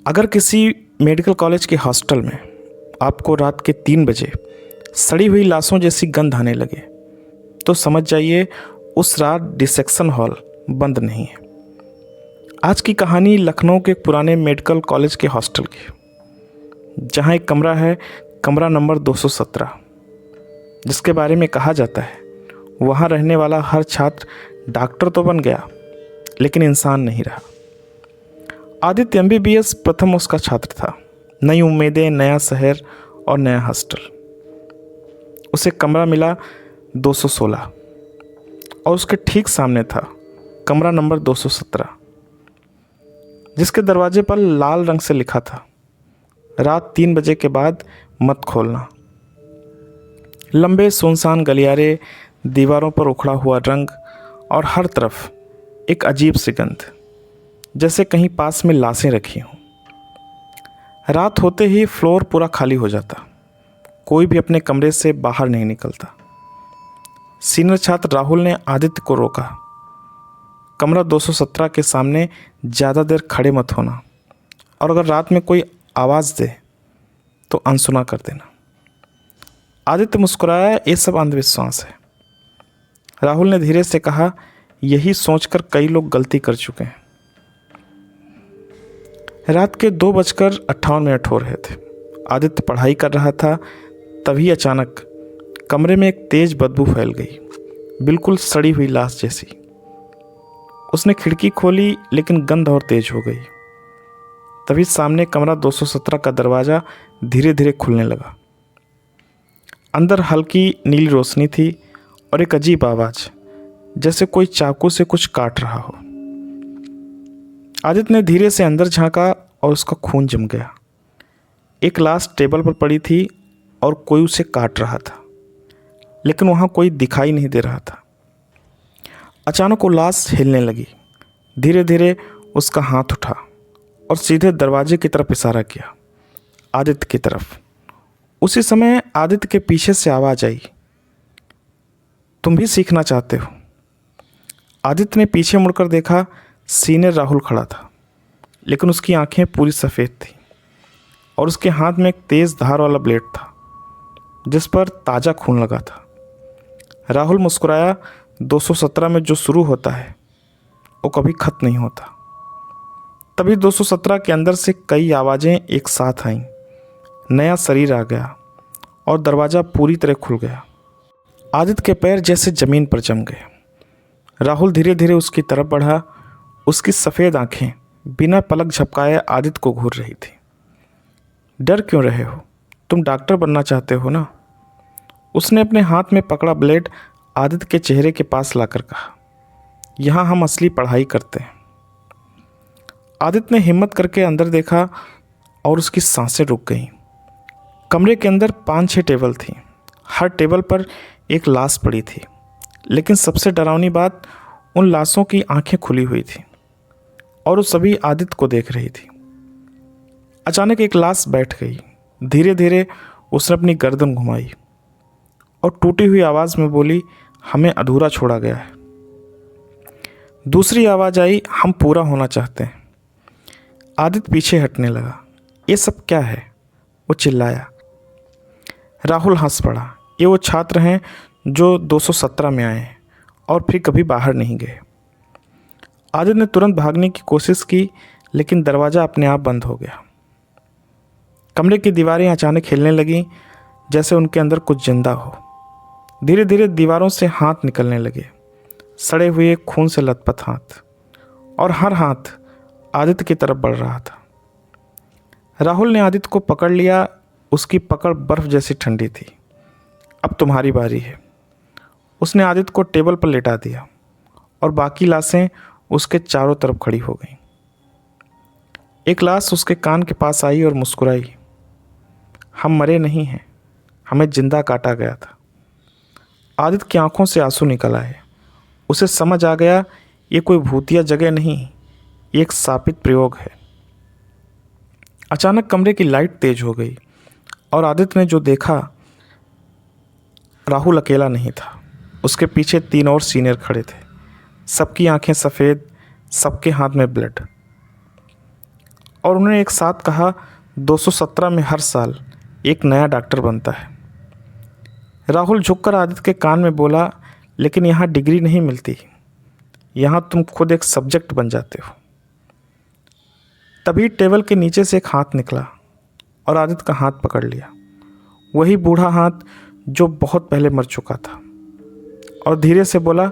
अगर किसी medical college के हॉस्टल में आपको रात के 3 बजे सड़ी हुई लाशों जैसी गंध आने लगे तो समझ जाइए उस रात डिसेक्शन हॉल बंद नहीं है। आज की कहानी लखनऊ के एक पुराने मेडिकल कॉलेज के हॉस्टल की, जहां एक कमरा है, कमरा नंबर 217, जिसके बारे में कहा जाता है वहां रहने वाला हर छात्र डॉक्टर तो बन गया लेकिन इंसान नहीं रहा। आदित्य MBBS प्रथम उसका छात्र था। नई उम्मीदें, नया शहर और नया हॉस्टल। उसे कमरा मिला 216 और उसके ठीक सामने था कमरा नंबर 217, जिसके दरवाजे पर लाल रंग से लिखा था, रात 3 बजे के बाद मत खोलना। लंबे सुनसान गलियारे, दीवारों पर उखड़ा हुआ रंग और हर तरफ एक अजीब सी गंध, जैसे कहीं पास में लाशें रखी हों। रात होते ही फ्लोर पूरा खाली हो जाता, कोई भी अपने कमरे से बाहर नहीं निकलता। सीनियर छात्र राहुल ने आदित्य को रोका, कमरा 217 के सामने ज़्यादा देर खड़े मत होना और अगर रात में कोई आवाज़ दे तो अनसुना कर देना। आदित्य मुस्कुराया, ये सब अंधविश्वास है। राहुल ने धीरे से कहा, यही सोचकर कई लोग गलती कर चुके हैं। रात के 2:58 हो रहे थे। आदित्य पढ़ाई कर रहा था, तभी अचानक कमरे में एक तेज बदबू फैल गई, बिल्कुल सड़ी हुई लाश जैसी। उसने खिड़की खोली लेकिन गंध और तेज हो गई। तभी सामने कमरा 217 का दरवाज़ा धीरे धीरे खुलने लगा। अंदर हल्की नीली रोशनी थी और एक अजीब आवाज़, जैसे कोई चाकू से कुछ काट रहा हो। आदित्य ने धीरे से अंदर झांका और उसका खून जम गया। एक लाश टेबल पर पड़ी थी और कोई उसे काट रहा था, लेकिन वहाँ कोई दिखाई नहीं दे रहा था। अचानक वो लाश हिलने लगी। धीरे धीरे उसका हाथ उठा और सीधे दरवाजे की तरफ इशारा किया, आदित्य की तरफ। उसी समय आदित्य के पीछे से आवाज़ आई, तुम भी सीखना चाहते हो? आदित्य ने पीछे मुड़कर देखा, सीनियर राहुल खड़ा था, लेकिन उसकी आंखें पूरी सफ़ेद थीं और उसके हाथ में एक तेज़ धार वाला ब्लेड था जिस पर ताज़ा खून लगा था। राहुल मुस्कुराया, 217 में जो शुरू होता है वो कभी ख़त्म नहीं होता। तभी 217 के अंदर से कई आवाज़ें एक साथ आईं। नया शरीर आ गया और दरवाज़ा पूरी तरह खुल गया। आदित्य के पैर जैसे ज़मीन पर जम गए। राहुल धीरे धीरे उसकी तरफ बढ़ा। उसकी सफ़ेद आंखें बिना पलक झपकाए आदित्य को घूर रही थी। डर क्यों रहे हो? तुम डॉक्टर बनना चाहते हो ना? उसने अपने हाथ में पकड़ा ब्लेड आदित्य के चेहरे के पास लाकर कहा, यहाँ हम असली पढ़ाई करते हैं। आदित्य ने हिम्मत करके अंदर देखा और उसकी सांसें रुक गईं। कमरे के अंदर 5-6 टेबल थीं। हर टेबल पर एक लाश पड़ी थी, लेकिन सबसे डरावनी बात, उन लाशों की आंखें खुली हुई थी और वो सभी आदित्य को देख रही थी। अचानक एक लाश बैठ गई। धीरे धीरे उसने अपनी गर्दन घुमाई और टूटी हुई आवाज़ में बोली, हमें अधूरा छोड़ा गया है। दूसरी आवाज़ आई, हम पूरा होना चाहते हैं। आदित्य पीछे हटने लगा। ये सब क्या है? वो चिल्लाया। राहुल हंस पड़ा। ये वो छात्र हैं जो 217 में आए हैं और फिर कभी बाहर नहीं गए। आदित्य ने तुरंत भागने की कोशिश की, लेकिन दरवाज़ा अपने आप बंद हो गया। कमरे की दीवारें अचानक हिलने लगीं, जैसे उनके अंदर कुछ जिंदा हो। धीरे धीरे दीवारों से हाथ निकलने लगे, सड़े हुए खून से लथपथ हाथ, और हर हाथ आदित्य की तरफ बढ़ रहा था। राहुल ने आदित्य को पकड़ लिया। उसकी पकड़ बर्फ़ जैसी ठंडी थी। अब तुम्हारी बारी है। उसने आदित्य को टेबल पर लेटा दिया और बाकी लाशें उसके चारों तरफ खड़ी हो गईं। एक लाश उसके कान के पास आई और मुस्कुराई, हम मरे नहीं हैं, हमें जिंदा काटा गया था। आदित्य की आंखों से आंसू निकल आए। उसे समझ आ गया, ये कोई भूतिया जगह नहीं, ये एक शापित प्रयोग है। अचानक कमरे की लाइट तेज हो गई और आदित्य ने जो देखा, राहुल अकेला नहीं था। उसके पीछे 3 और सीनियर खड़े थे। सबकी आंखें सफ़ेद, सबके हाथ में ब्लड। और उन्होंने एक साथ कहा, 217 में हर साल एक नया डॉक्टर बनता है। राहुल झुककर आदित्य के कान में बोला, लेकिन यहाँ डिग्री नहीं मिलती, यहाँ तुम खुद एक सब्जेक्ट बन जाते हो। तभी टेबल के नीचे से एक हाथ निकला और आदित्य का हाथ पकड़ लिया, वही बूढ़ा हाथ जो बहुत पहले मर चुका था, और धीरे से बोला,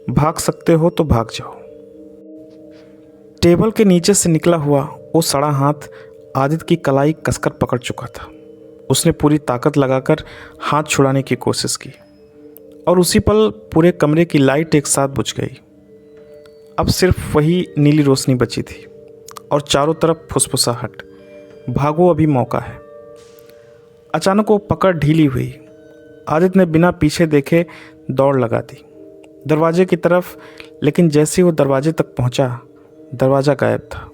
भाग सकते हो तो भाग जाओ। टेबल के नीचे से निकला हुआ वो सड़ा हाथ आदित्य की कलाई कसकर पकड़ चुका था। उसने पूरी ताकत लगाकर हाथ छुड़ाने की कोशिश की और उसी पल पूरे कमरे की लाइट एक साथ बुझ गई। अब सिर्फ वही नीली रोशनी बची थी और चारों तरफ फुसफुसाहट। भागो, अभी मौका है। अचानक वो पकड़ ढीली हुई। आदित्य ने बिना पीछे देखे दौड़ लगा दी दरवाजे की तरफ, लेकिन जैसे ही वो दरवाजे तक पहुंचा, दरवाज़ा गायब था।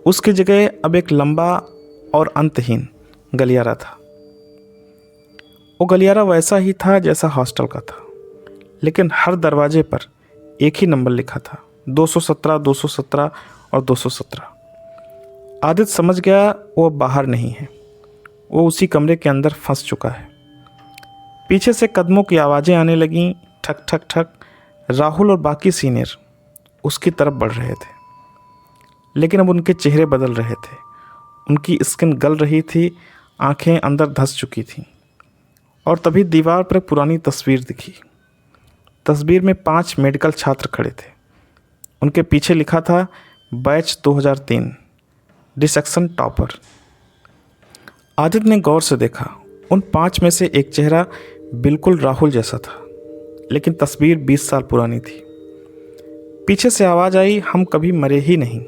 उसकी जगह अब एक लंबा और अंतहीन गलियारा था। वो गलियारा वैसा ही था जैसा हॉस्टल का था, लेकिन हर दरवाजे पर एक ही नंबर लिखा था, 217, 217 और 217। आदित्य समझ गया वो अब बाहर नहीं है, वो उसी कमरे के अंदर फंस चुका है। पीछे से कदमों की आवाज़ें आने लगीं, ठक ठक ठक। राहुल और बाकी सीनियर उसकी तरफ बढ़ रहे थे, लेकिन अब उनके चेहरे बदल रहे थे। उनकी स्किन गल रही थी, आंखें अंदर धंस चुकी थीं। और तभी दीवार पर एक पुरानी तस्वीर दिखी। तस्वीर में 5 मेडिकल छात्र खड़े थे। उनके पीछे लिखा था, बैच 2003, डिसेक्शन टॉपर। आदित्य ने गौर से देखा, उन 5 में से एक चेहरा बिल्कुल राहुल जैसा था, लेकिन तस्वीर 20 साल पुरानी थी। पीछे से आवाज़ आई, हम कभी मरे ही नहीं।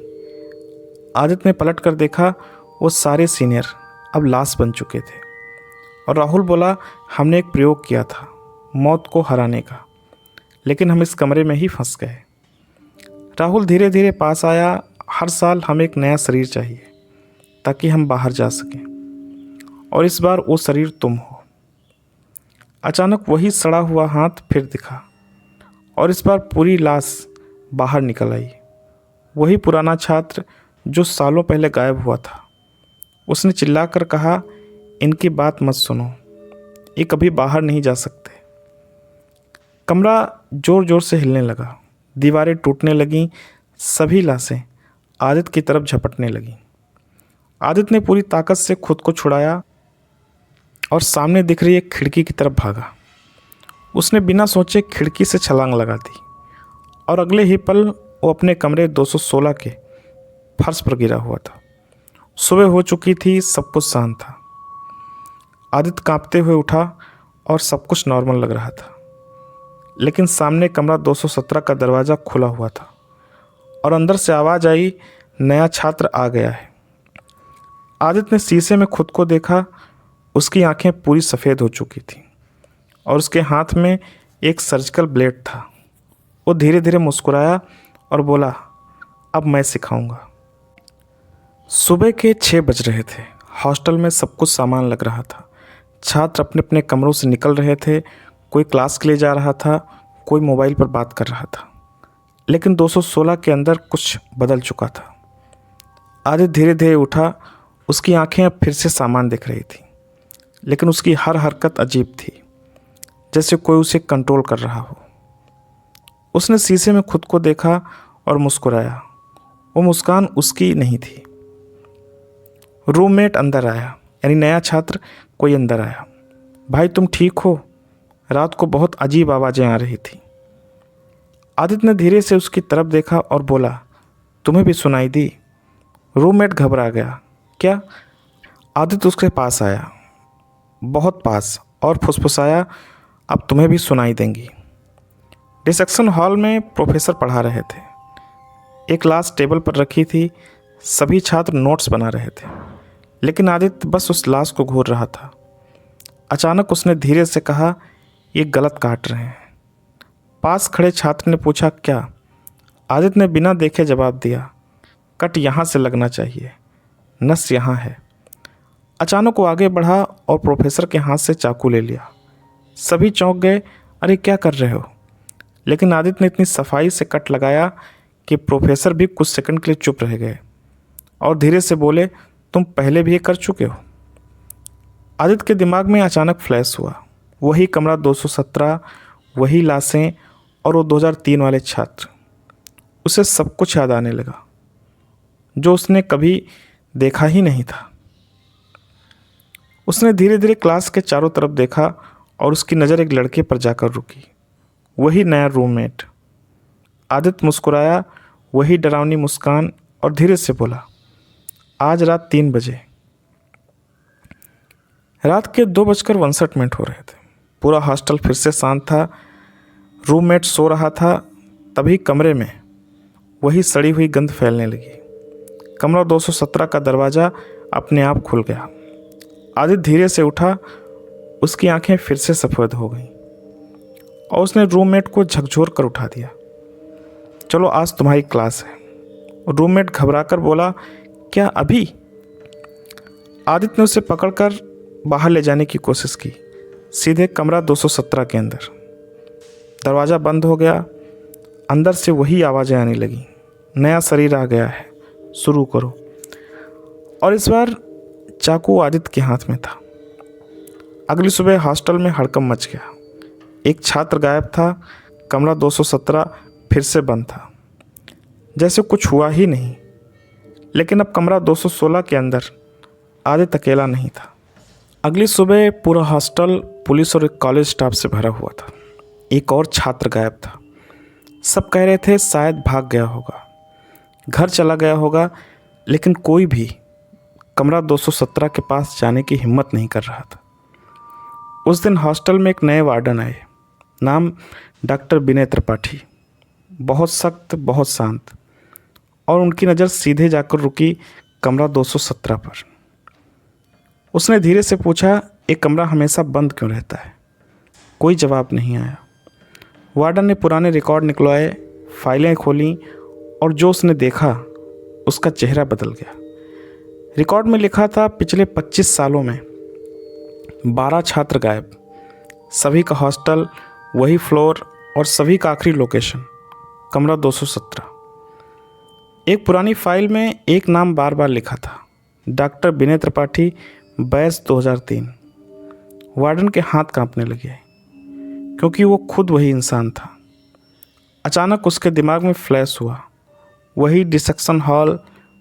आदित्य ने पलट कर देखा, वो सारे सीनियर अब लाश बन चुके थे। और राहुल बोला, हमने एक प्रयोग किया था मौत को हराने का, लेकिन हम इस कमरे में ही फंस गए। राहुल धीरे धीरे पास आया। हर साल हमें एक नया शरीर चाहिए ताकि हम बाहर जा सकें, और इस बार वो शरीर तुम हो। अचानक वही सड़ा हुआ हाथ फिर दिखा, और इस बार पूरी लाश बाहर निकल आई। वही पुराना छात्र जो सालों पहले गायब हुआ था। उसने चिल्लाकर कहा, इनकी बात मत सुनो, ये कभी बाहर नहीं जा सकते। कमरा ज़ोर ज़ोर से हिलने लगा, दीवारें टूटने लगीं, सभी लाशें आदित्य की तरफ झपटने लगीं। आदित्य ने पूरी ताकत से खुद को छुड़ाया और सामने दिख रही एक खिड़की की तरफ भागा। उसने बिना सोचे खिड़की से छलांग लगा दी और अगले ही पल वो अपने कमरे 216 के फर्श पर गिरा हुआ था। सुबह हो चुकी थी, सब कुछ शांत था। आदित्य कांपते हुए उठा और सब कुछ नॉर्मल लग रहा था, लेकिन सामने कमरा 217 का दरवाज़ा खुला हुआ था और अंदर से आवाज़ आई, नया छात्र आ गया है। आदित्य ने शीशे में खुद को देखा। उसकी आंखें पूरी सफ़ेद हो चुकी थीं और उसके हाथ में एक सर्जिकल ब्लेड था। वो धीरे धीरे मुस्कुराया और बोला, अब मैं सिखाऊंगा। सुबह के 6 बज रहे थे। हॉस्टल में सब कुछ सामान लग रहा था। छात्र अपने अपने कमरों से निकल रहे थे। कोई क्लास के लिए जा रहा था, कोई मोबाइल पर बात कर रहा था, लेकिन 216 के अंदर कुछ बदल चुका था। आदित्य धीरे धीरे उठा। उसकी आंखें अब फिर से सामान देख रही थी, लेकिन उसकी हर हरकत अजीब थी, जैसे कोई उसे कंट्रोल कर रहा हो। उसने शीशे में खुद को देखा और मुस्कुराया। वो मुस्कान उसकी नहीं थी। रूममेट अंदर आया, यानी नया छात्र कोई अंदर आया। भाई तुम ठीक हो? रात को बहुत अजीब आवाज़ें आ रही थी। आदित्य ने धीरे से उसकी तरफ देखा और बोला, तुम्हें भी सुनाई दी? रूममेट घबरा गया। क्या? आदित्य उसके पास आया, बहुत पास, और फुसफुसाया, अब तुम्हें भी सुनाई देंगी। डिसेक्शन हॉल में प्रोफेसर पढ़ा रहे थे। एक लाश टेबल पर रखी थी। सभी छात्र नोट्स बना रहे थे, लेकिन आदित्य बस उस लाश को घूर रहा था। अचानक उसने धीरे से कहा, ये गलत काट रहे हैं। पास खड़े छात्र ने पूछा, क्या? आदित्य ने बिना देखे जवाब दिया, कट यहाँ से लगना चाहिए, नस यहाँ है। अचानक वो आगे बढ़ा और प्रोफेसर के हाथ से चाकू ले लिया। सभी चौंक गए, अरे क्या कर रहे हो? लेकिन आदित्य ने इतनी सफाई से कट लगाया कि प्रोफेसर भी कुछ सेकंड के लिए चुप रह गए। और धीरे से बोले, तुम पहले भी ये कर चुके हो। आदित्य के दिमाग में अचानक फ्लैश हुआ, वही कमरा 217, वही लाशें और वो 2003 वाले छात्र। उसे सब कुछ याद आने लगा जो उसने कभी देखा ही नहीं था। उसने धीरे धीरे क्लास के चारों तरफ देखा और उसकी नज़र एक लड़के पर जाकर रुकी, वही नया रूममेट। आदित्य मुस्कुराया, वही डरावनी मुस्कान, और धीरे से बोला, आज रात 3 बजे। रात के 2:59 हो रहे थे। पूरा हॉस्टल फिर से शांत था। रूममेट सो रहा था। तभी कमरे में वही सड़ी हुई गंध फैलने लगी। कमरा 217 का दरवाज़ा अपने आप खुल गया। आदित्य धीरे से उठा, उसकी आंखें फिर से सफ़ेद हो गईं और उसने रूममेट को झकझोर कर उठा दिया। चलो आज तुम्हारी क्लास है। रूममेट घबराकर बोला, क्या अभी? आदित्य ने उसे पकड़कर बाहर ले जाने की कोशिश की, सीधे कमरा 217 के अंदर। दरवाज़ा बंद हो गया। अंदर से वही आवाज़ें आने लगीं, नया शरीर आ गया है, शुरू करो। और इस बार चाकू आदित्य के हाथ में था। अगली सुबह हॉस्टल में हड़कंप मच गया। एक छात्र गायब था। कमरा 217 फिर से बंद था, जैसे कुछ हुआ ही नहीं। लेकिन अब कमरा 216 के अंदर आदित्य अकेला नहीं था। अगली सुबह पूरा हॉस्टल पुलिस और एक कॉलेज स्टाफ से भरा हुआ था। एक और छात्र गायब था। सब कह रहे थे शायद भाग गया होगा, घर चला गया होगा, लेकिन कोई भी कमरा 217 के पास जाने की हिम्मत नहीं कर रहा था। उस दिन हॉस्टल में एक नए वार्डन आए, नाम डॉक्टर विनय त्रिपाठी। बहुत सख्त, बहुत शांत, और उनकी नज़र सीधे जाकर रुकी कमरा 217 पर। उसने धीरे से पूछा, एक कमरा हमेशा बंद क्यों रहता है? कोई जवाब नहीं आया। वार्डन ने पुराने रिकॉर्ड निकलवाए, फाइलें खोलीं, और जो उसने देखा उसका चेहरा बदल गया। रिकॉर्ड में लिखा था, पिछले 25 सालों में 12 छात्र गायब, सभी का हॉस्टल, वही फ्लोर, और सभी का आखिरी लोकेशन कमरा 217। एक पुरानी फाइल में एक नाम बार बार लिखा था, डॉक्टर विनय त्रिपाठी, बैच 2003। वार्डन के हाथ कांपने लगे, क्योंकि वो खुद वही इंसान था। अचानक उसके दिमाग में फ्लैश हुआ, वही डिसेक्शन हॉल,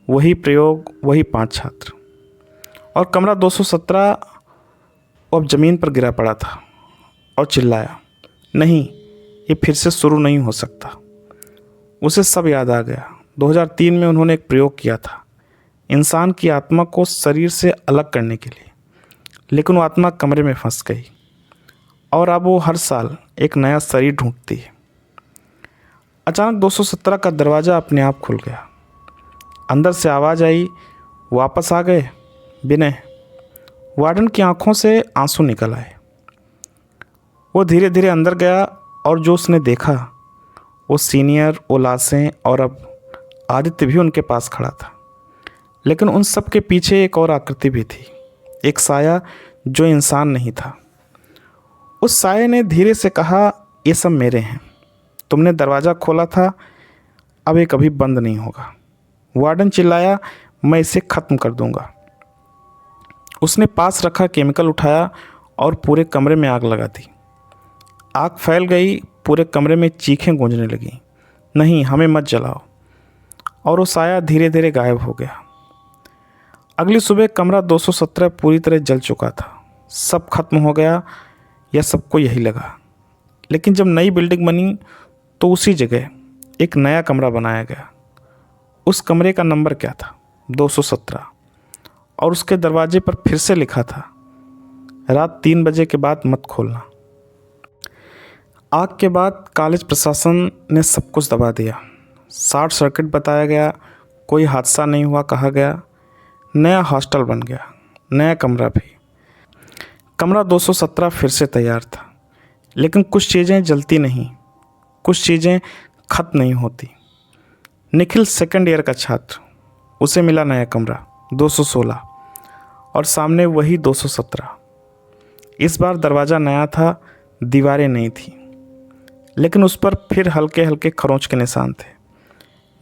वही प्रयोग, वही 5 छात्र, और कमरा 217 अब ज़मीन पर गिरा पड़ा था और चिल्लाया, नहीं, ये फिर से शुरू नहीं हो सकता। उसे सब याद आ गया। 2003 में उन्होंने एक प्रयोग किया था, इंसान की आत्मा को शरीर से अलग करने के लिए, लेकिन वो आत्मा कमरे में फंस गई, और अब वो हर साल एक नया शरीर ढूंढती है। अचानक 217 का दरवाज़ा अपने आप खुल गया। अंदर से आवाज़ आई, वापस आ गए विनय? वार्डन की आंखों से आंसू निकल आए। वो धीरे धीरे अंदर गया, और जो उसने देखा वो सीनियर, वो लाशें, और अब आदित्य भी उनके पास खड़ा था। लेकिन उन सब के पीछे एक और आकृति भी थी, एक साया जो इंसान नहीं था। उस साये ने धीरे से कहा, ये सब मेरे हैं, तुमने दरवाज़ा खोला था, अब ये कभी बंद नहीं होगा। वार्डन चिल्लाया, मैं इसे ख़त्म कर दूंगा। उसने पास रखा केमिकल उठाया और पूरे कमरे में आग लगा दी। आग फैल गई, पूरे कमरे में चीखें गूंजने लगीं, नहीं, हमें मत जलाओ। और वो साया धीरे धीरे गायब हो गया। अगली सुबह कमरा 217 पूरी तरह जल चुका था। सब खत्म हो गया, या सबको यही लगा। लेकिन जब नई बिल्डिंग बनी तो उसी जगह एक नया कमरा बनाया गया। उस कमरे का नंबर क्या था? 217, और उसके दरवाजे पर फिर से लिखा था, रात 3 बजे के बाद मत खोलना। आग के बाद कॉलेज प्रशासन ने सब कुछ दबा दिया। शॉर्ट सर्किट बताया गया, कोई हादसा नहीं हुआ कहा गया। नया हॉस्टल बन गया, नया कमरा भी। कमरा 217 फिर से तैयार था, लेकिन कुछ चीज़ें जलती नहीं, कुछ चीज़ें ख़त्म नहीं होती। निखिल सेकंड ईयर का छात्र, उसे मिला नया कमरा 216, और सामने वही 217। इस बार दरवाज़ा नया था, दीवारें नहीं थी, लेकिन उस पर फिर हल्के हल्के खरोंच के निशान थे,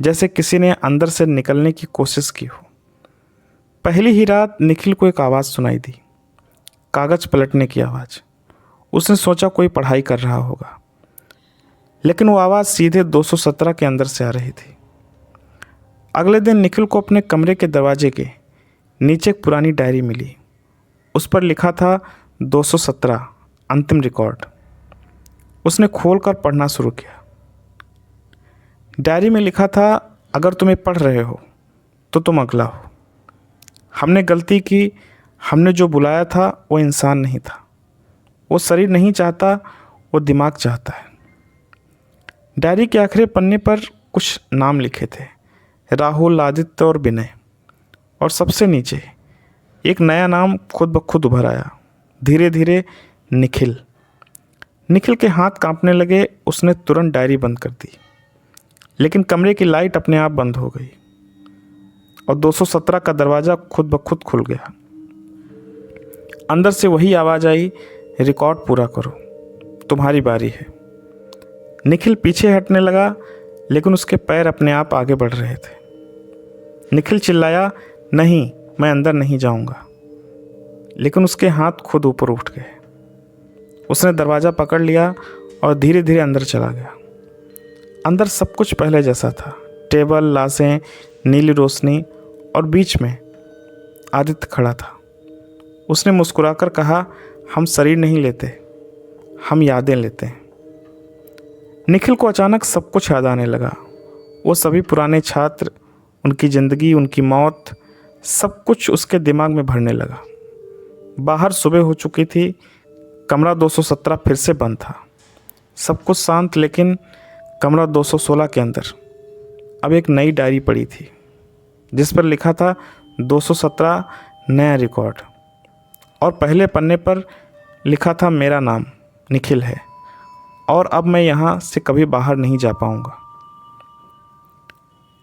जैसे किसी ने अंदर से निकलने की कोशिश की हो। पहली ही रात निखिल को एक आवाज़ सुनाई दी, कागज़ पलटने की आवाज़। उसने सोचा कोई पढ़ाई कर रहा होगा, लेकिन वो आवाज़ सीधे 217 के अंदर से आ रही थी। अगले दिन निखिल को अपने कमरे के दरवाजे के नीचे एक पुरानी डायरी मिली। उस पर लिखा था 217 अंतिम रिकॉर्ड। उसने खोलकर पढ़ना शुरू किया। डायरी में लिखा था, अगर तुम्हें पढ़ रहे हो तो तुम अगला हो। हमने गलती की, हमने जो बुलाया था वो इंसान नहीं था, वो शरीर नहीं चाहता, वो दिमाग चाहता है। डायरी के आखिरी पन्ने पर कुछ नाम लिखे थे, राहुल, आदित्य और विनय। और सबसे नीचे एक नया नाम खुद ब खुद उभर आया, धीरे धीरे निखिल। निखिल के हाथ कांपने लगे। उसने तुरंत डायरी बंद कर दी, लेकिन कमरे की लाइट अपने आप बंद हो गई और 217 का दरवाज़ा खुद ब खुद खुल गया। अंदर से वही आवाज़ आई, रिकॉर्ड पूरा करो, तुम्हारी बारी है। निखिल पीछे हटने लगा, लेकिन उसके पैर अपने आप आगे बढ़ रहे थे। निखिल चिल्लाया, नहीं, मैं अंदर नहीं जाऊंगा। लेकिन उसके हाथ खुद ऊपर उठ गए। उसने दरवाज़ा पकड़ लिया और धीरे धीरे अंदर चला गया। अंदर सब कुछ पहले जैसा था, टेबल, लाशें, नीली रोशनी और बीच में आदित्य खड़ा था। उसने मुस्कुराकर कहा, हम शरीर नहीं लेते, हम यादें लेते हैं। निखिल को अचानक सब कुछ याद आने लगा। वो सभी पुराने छात्र, उनकी ज़िंदगी, उनकी मौत, सब कुछ उसके दिमाग में भरने लगा। बाहर सुबह हो चुकी थी। कमरा 217 फिर से बंद था। सब कुछ शांत, लेकिन कमरा 216 के अंदर अब एक नई डायरी पड़ी थी, जिस पर लिखा था 217 नया रिकॉर्ड। और पहले पन्ने पर लिखा था, मेरा नाम निखिल है और अब मैं यहाँ से कभी बाहर नहीं जा पाऊँगा।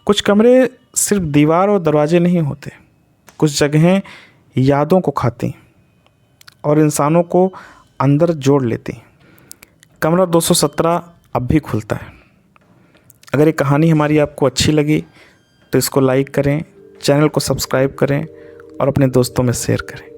कुछ कमरे सिर्फ दीवार और दरवाजे नहीं होते, कुछ जगहें यादों को खाती और इंसानों को अंदर जोड़ लेती। कमरा 217 अब भी खुलता है। अगर ये कहानी हमारी आपको अच्छी लगी तो इसको लाइक करें, चैनल को सब्सक्राइब करें और अपने दोस्तों में शेयर करें।